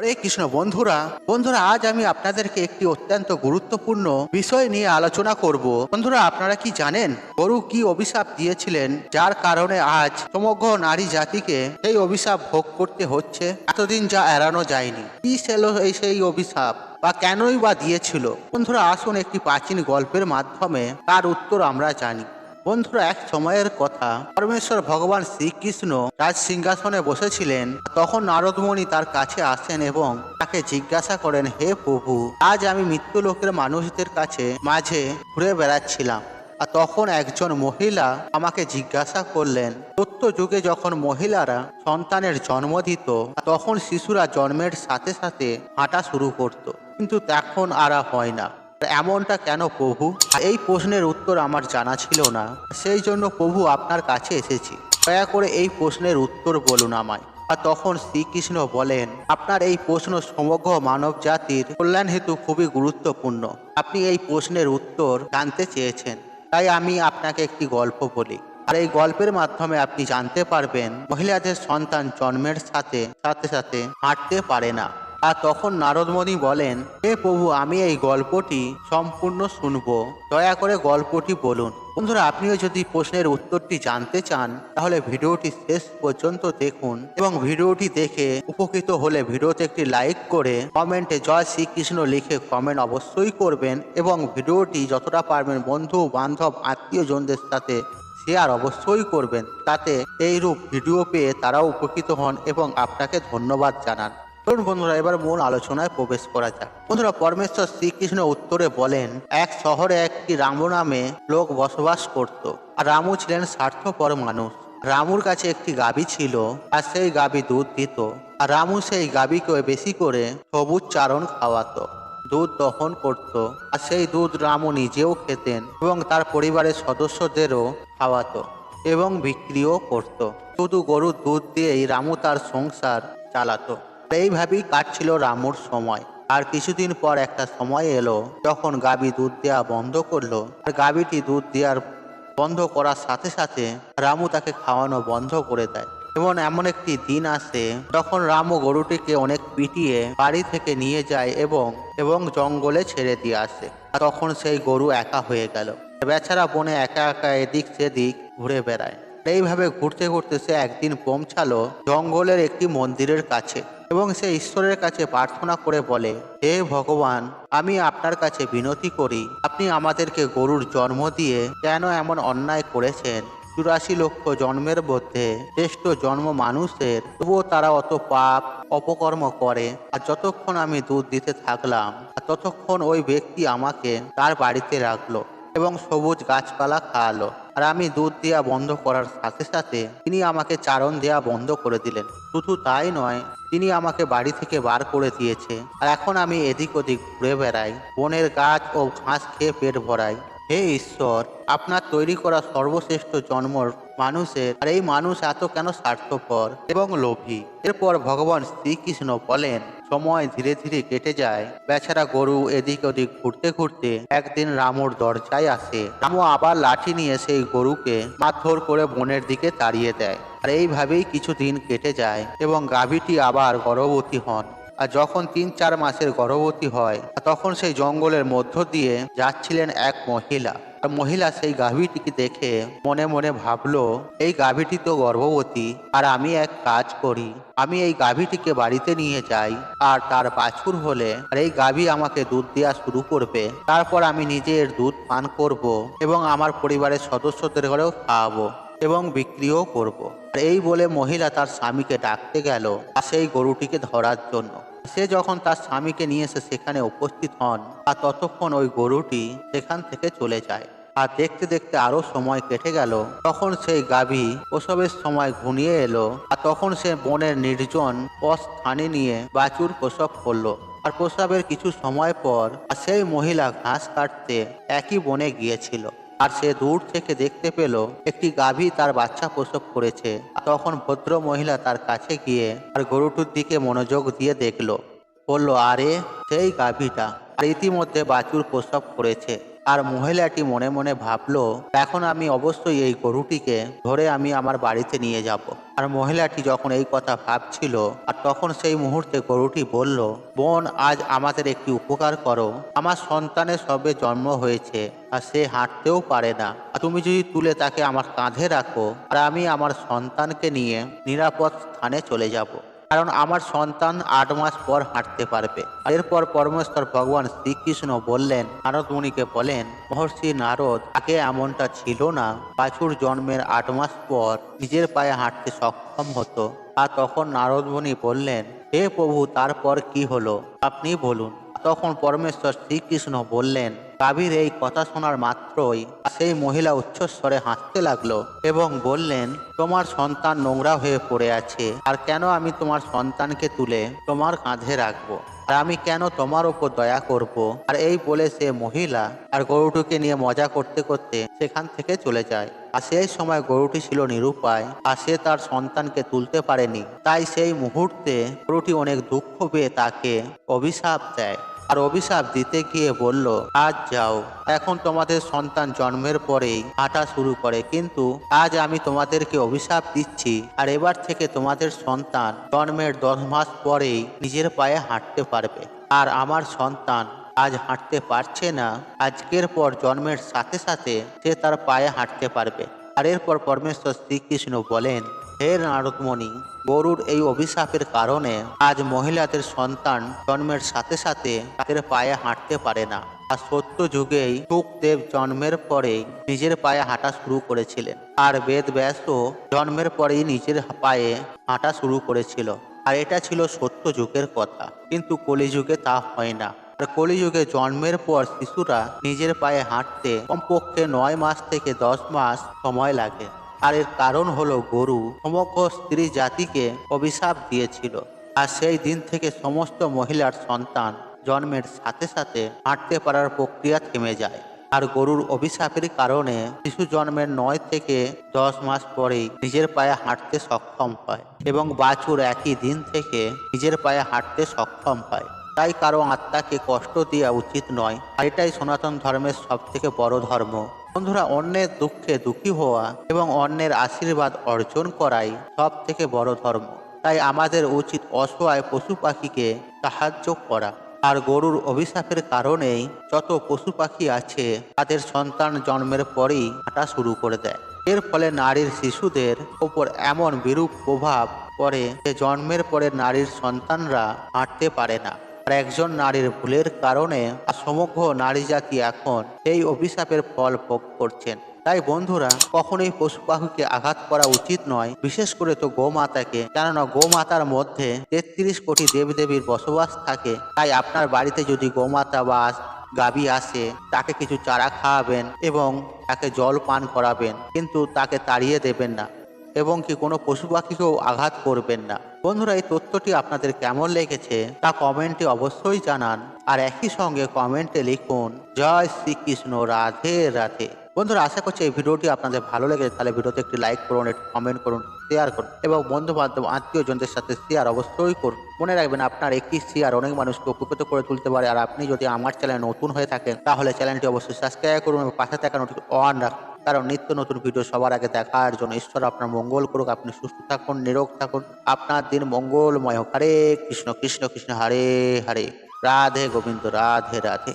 হরে কৃষ্ণ বন্ধুরা বন্ধুরা আজ আমি আপনাদেরকে একটি অত্যন্ত গুরুত্বপূর্ণ বিষয় নিয়ে আলোচনা করব। বন্ধুরা আপনারা কি জানেন গরু কি অভিশাপ দিয়েছিলেন, যার কারণে আজ সমগ্র নারী জাতিকে সেই অভিশাপ ভোগ করতে হচ্ছে? এতদিন যা এড়ানো যায়নি, কি ছিল সেই অভিশাপ বা কেনই বা দিয়েছিল? বন্ধুরা আসুন একটি প্রাচীন গল্পের মাধ্যমে তার উত্তর আমরা জানি। বন্ধুরা এক সময়ের কথা, পরমেশ্বর ভগবান শ্রীকৃষ্ণ রাজ সিংহাসনে বসেছিলেন। তখন নারদমণি তার কাছে আসেন এবং তাকে জিজ্ঞাসা করেন, হে প্রভু, আজ আমি মৃত্যুলোকের মানুষদের কাছে মাঝে ঘুরে বেড়াচ্ছিলাম, আর তখন একজন মহিলা আমাকে জিজ্ঞাসা করলেন, সত্য যুগে যখন মহিলারা সন্তানের জন্ম দিত তখন শিশুরা জন্মের সাথে সাথে হাঁটা শুরু করত, কিন্তু এখন আর হয় না। এমনটা কেন প্রভু? এই প্রশ্নের উত্তর আমার জানা ছিল না, সেই জন্য প্রভু আপনার কাছে এসেছি। দয়া করে এই প্রশ্নের উত্তর বলুন আমায়। আর তখন শ্রীকৃষ্ণ বলেন, আপনার এই প্রশ্ন সমগ্র মানব জাতির কল্যাণ হেতু খুবই গুরুত্বপূর্ণ। আপনি এই প্রশ্নের উত্তর জানতে চেয়েছেন, তাই আমি আপনাকে একটি গল্প বলি। আর এই গল্পের মাধ্যমে আপনি জানতে পারবেন মহিলাদের সন্তান জন্মের সাথে সাথে সাথে হাঁটতে পারে না। আর তখন নারদমণি বলেন, হে প্রভু, আমি এই গল্পটি সম্পূর্ণ শুনব, দয়া করে গল্পটি বলুন। বন্ধুরা আপনিও যদি প্রশ্নের উত্তরটি জানতে চান তাহলে ভিডিওটি শেষ পর্যন্ত দেখুন, এবং ভিডিওটি দেখে উপকৃত হলে ভিডিওতে একটি লাইক করে কমেন্টে জয় শ্রীকৃষ্ণ লিখে কমেন্ট অবশ্যই করবেন, এবং ভিডিওটি যতটা পারবেন বন্ধু বান্ধব আত্মীয়জনদের সাথে শেয়ার অবশ্যই করবেন, তাতে এইরূপ ভিডিও পেয়ে তারাও উপকৃত হন এবং আপনাকে ধন্যবাদ জানান। চলুন বন্ধুরা এবার মূল আলোচনায় প্রবেশ করা যাক। বন্ধুরা পরমেশ্বর শ্রীকৃষ্ণ উত্তরে বলেন, এক শহরে একটি রামু নামে লোক বসবাস করত। আর রামু ছিলেন স্বার্থপর মানুষ। রামুর কাছে একটি গাভী ছিল, আর সেই গাভী দুধ দিত। আর রামু সেই গাভীকে বেশি করে সবুজ চারণ খাওয়াতো, দুধ দহন করত, আর সেই দুধ রামু নিজেও খেতেন এবং তার পরিবারের সদস্যদেরও খাওয়াতো এবং বিক্রিও করত। শুধু গরুর দুধ দিয়েই রামু তার সংসার চালাতো। এইভাবেই কাটছিল রামুর সময়। আর কিছুদিন পর একটা সময় এলো যখন গাভী দুধ দেওয়া বন্ধ করলো। আর গাভীটি দুধ দেওয়ার বন্ধ করার সাথে সাথে রামু তাকে খাওয়ানো বন্ধ করে দেয়। এবং এমন একটি দিন আসে যখন রামু গরুটিকে অনেক পিটিয়ে বাড়ি থেকে নিয়ে যায় এবং এবং জঙ্গলে ছেড়ে দিয়ে আসে। আর তখন সেই গরু একা হয়ে গেল। বেচারা বনে একা একা এদিক সেদিক ঘুরে বেড়ায়। এইভাবে ঘুরতে ঘুরতে সে একদিন পৌঁছালো জঙ্গলের একটি মন্দিরের কাছে, এবং সে ঈশ্বরের কাছে প্রার্থনা করে বলে, হে ভগবান, আমি আপনার কাছে বিনতি করি, আপনি আমাদেরকে গরুর জন্ম দিয়ে কেন এমন অন্যায় করেছেন? 84 লক্ষ জন্মের মধ্যে শ্রেষ্ঠ জন্ম মানুষের, তবুও তারা অত পাপ অপকর্ম করে। আর যতক্ষণ আমি দুধ দিতে থাকলাম আর ততক্ষণ ওই ব্যক্তি আমাকে তার বাড়িতে রাখলো এবং সবুজ গাছপালা খাওয়ালো। আর আমি দুধ দেওয়া বন্ধ করার সাথে সাথে তিনি আমাকে চারণ দেওয়া বন্ধ করে দিলেন। শুধু তাই নয়, তিনি আমাকে বাড়ি থেকে বার করে দিয়েছে। আর এখন আমি এদিক ওদিক ঘুরে বেড়াই, বনের গাছ ও ঘাস খেয়ে পেট ভরাই। হে ঈশ্বর, আপনার তৈরি করা সর্বশ্রেষ্ঠ জন্ম মানুষের, আর এই মানুষ এত কেন স্বার্থপর এবং লোভী? এরপর ভগবান শ্রীকৃষ্ণ বলেন, সময় ধীরে ধীরে কেটে যায়। বেচারা গরু এদিক ওদিক ঘুরতে ঘুরতে একদিন রামুর দরজায় আসে। রামু আবার লাঠি নিয়ে সেই গরুকে মারধর করে বনের দিকে তাড়িয়ে দেয়। আর এইভাবেই কিছুদিন কেটে যায় এবং গাভীটি আবার গর্ভবতী হন। আর যখন 3-4 মাসের গর্ভবতী হয় তখন সেই জঙ্গলের মধ্য দিয়ে যাচ্ছিলেন এক মহিলা। আর মহিলা সেই গাভীটিকে দেখে মনে মনে ভাবলো, এই গাভীটি তো গর্ভবতী, আর আমি এক কাজ করি, আমি এই গাভীটিকে বাড়িতে নিয়ে যাই, আর তার বাছুর হলে আর এই গাভী আমাকে দুধ দেওয়া শুরু করবে। তারপর আমি নিজে এর দুধ পান করব এবং আমার পরিবারের সদস্যদের ঘরেও খাওয়াবো এবং বিক্রিও করব। আর এই বলে মহিলা তার স্বামীকে ডাকতে গেল আর সেই গরুটিকে ধরার জন্য। সে যখন তার স্বামীকে নিয়ে এসে সেখানে উপস্থিত হন, আর ততক্ষণ ওই গরুটি সেখান থেকে চলে যায়। আর দেখতে দেখতে আরো সময় কেটে গেল। তখন সেই গাভী প্রসবের সময় ঘনিয়ে এলো, আর তখন সে বনের নির্জন স্থানে নিয়ে বাছুর প্রসব করলো। আর প্রসবের কিছু সময় পর সেই মহিলা ঘাস কাটতে একই বনে গিয়েছিল। আর সে দূর থেকে দেখতে পেল একটি গাভী তার বাচ্চা প্রসব করেছে। তখন ভদ্র মহিলা তার কাছে গিয়ে আর গরুটির দিকে মনোযোগ দিয়ে দেখলো। বলল, আরে সেই গাভীটা, আর ইতিমধ্যে বাছুর প্রসব করেছে। আর মহিলাটি মনে মনে ভাবলো, এখন আমি অবশ্যই এই গরুটিকে ধরে আমি আমার বাড়িতে নিয়ে যাব। আর মহিলাটি যখন এই কথা ভাবছিল, আর তখন সেই মুহূর্তে গরুটি বলল, বোন, আজ আমাদের একটি উপকার করো। আমার সন্তানের সবে জন্ম হয়েছে, আর সে হাঁটতেও পারে না। আর তুমি যদি তুলে তাকে আমার কাঁধে রাখো, আর আমি আমার সন্তানকে নিয়ে নিরাপদ স্থানে চলে যাব। কারণ আমার সন্তান 8 মাস পর হাঁটতে পারবে। আর এরপর পরমেশ্বর ভগবান শ্রীকৃষ্ণ বললেন, নারদ মুনিকে বলেন, মহর্ষি নারদ, আগে এমনটা ছিল না। বাছুর জন্মের 8 মাস পর নিজের পায়ে হাঁটতে সক্ষম হতো। আর তখন নারদ মুনি বললেন, হে প্রভু, তারপর কি হলো আপনি বলুন। তখন পরমেশ্বর শ্রীকৃষ্ণ বললেন, কাবির এই কথা শোনার মাত্রই সেই মহিলা উচ্চস্বরে হাসতে লাগলো এবং বললেন, তোমার সন্তান নোংরা হয়ে পড়ে আছে, আর কেন আমি তোমার সন্তানকে তুলে তোমার কাঁধে রাখবো, আর আমি কেন তোমার ওপর দয়া করব। আর এই বলে সে মহিলা আর গরুটিকে নিয়ে মজা করতে করতে সেখান থেকে চলে যায়। আর সেই সময় গরুটি ছিল নিরুপায়, আর সে তার সন্তানকে তুলতে পারেনি। তাই সেই মুহূর্তে গরুটি অনেক দুঃখ পেয়ে তাকে অভিশাপ দেয়। আর অভিশাপ দিতে গিয়ে বলল, আজ যাও, এখন তোমাদের সন্তান জন্মের পরেই হাঁটা শুরু করে, কিন্তু আজ আমি তোমাদেরকে অভিশাপ দিচ্ছি, আর এবার থেকে তোমাদের সন্তান জন্মের 10 মাস পরেই নিজের পায়ে হাঁটতে পারবে। আর আমার সন্তান আজ হাঁটতে পারছে না, আজকের পর জন্মের সাথে সাথে সে তার পায়ে হাঁটতে পারবে। আর এরপর পরমেশ্বর শ্রীকৃষ্ণ বলেন, হে নারদমণি, গরুর এই অভিশাপের কারণে আজ মহিলাদের সন্তান জন্মের সাথে সাথে তাদের পায়ে হাঁটতে পারে না। আর সত্য যুগেই শুকদেব জন্মের পরেই নিজের পায়ে হাঁটা শুরু করেছিলেন, আর বেদব্যাসও জন্মের পরেই নিজের পায়ে হাঁটা শুরু করেছিল। আর এটা ছিল সত্য যুগের কথা, কিন্তু কলিযুগে তা হয় না। আর কলিযুগে জন্মের পর শিশুরা নিজের পায়ে হাঁটতে কমপক্ষে 9 মাস থেকে 10 মাস সময় লাগে। আর এর কারণ হলো গরু সমগ্র স্ত্রী জাতিকে অভিশাপ দিয়েছিল। আর সেই দিন থেকে সমস্ত মহিলার সন্তান জন্মের সাথে সাথে হাঁটতে পারার প্রক্রিয়া থেমে যায়। আর গরুর অভিশাপের কারণে শিশু জন্মের 9 থেকে 10 মাস পরেই নিজের পায়ে হাঁটতে সক্ষম হয়, এবং বাছুর একই দিন থেকে নিজের পায়ে হাঁটতে সক্ষম হয়। তাই কারো আত্মাকে কষ্ট দেওয়া উচিত নয়। আর এটাই সনাতন ধর্মের সব থেকে বড় ধর্ম। বন্ধুরা, অন্যের দুঃখে দুঃখী হওয়া এবং অন্যের আশীর্বাদ অর্জন করাই সব থেকে বড় ধর্ম। তাই আমাদের উচিত অসহায় পশু পাখিকে সাহায্য করা। আর গরুর অভিশাপের কারণেই যত পশু পাখি আছে তাদের সন্তান জন্মের পরেই হাঁটা শুরু করে দেয়। এর ফলে নারীর শিশুদের ওপর এমন বিরূপ প্রভাব পড়ে যে জন্মের পরে নারীর সন্তানরা হাঁটতে পারে না। আর একজন নারীর ভুলের কারণে সমগ্র নারী জাতি এখন এই অভিশাপের ফল ভোগ করছেন। তাই বন্ধুরা, কখনোই পশু পাখিকে আঘাত করা উচিত নয়, বিশেষ করে তো গোমাতাকে। কেননা গোমাতার মধ্যে 33 কোটি দেবদেবীর বসবাস থাকে। তাই আপনার বাড়িতে যদি গোমাতা বা গাভী আসে, তাকে কিছু চারা খাওয়াবেন এবং তাকে জল পান করাবেন, কিন্তু তাকে তাড়িয়ে দেবেন না, এবং কি কোনো পশু পাখিকেও আঘাত করবেন না। বন্ধুরা, এই তথ্যটি আপনাদের কেমন লেগেছে তা কমেন্টে অবশ্যই জানান। আর একই সঙ্গে কমেন্টে লিখুন, জয় শ্রীকৃষ্ণ, রাধে রাধে। বন্ধুরা, আশা করছি এই ভিডিওটি আপনাদের ভালো লেগেছে। তাহলে ভিডিওতে একটি লাইক করুন, একটি কমেন্ট করুন, শেয়ার করুন, এবং বন্ধু বান্ধব আত্মীয়জনদের সাথে শেয়ার অবশ্যই করুন। মনে রাখবেন, আপনার একটি শেয়ার অনেক মানুষকে উপকৃত করে তুলতে পারে। আর আপনি যদি আমার চ্যানেলে নতুন হয়ে থাকেন, তাহলে চ্যানেলটি অবশ্যই সাবস্ক্রাইব করুন এবং পাশে থাকা নোটিফিকেশন অন রাখুন। কারণ নিত্য নতুন ভিডিও সবার আগে দেখার জন্য ঈশ্বর আপনার মঙ্গল করুক। আপনি সুস্থ থাকুন, নিরোগ থাকুন, আপনার দিন মঙ্গলময় হোক। হরে কৃষ্ণ কৃষ্ণ কৃষ্ণ হরে হরে, রাধে গোবিন্দ, রাধে রাধে।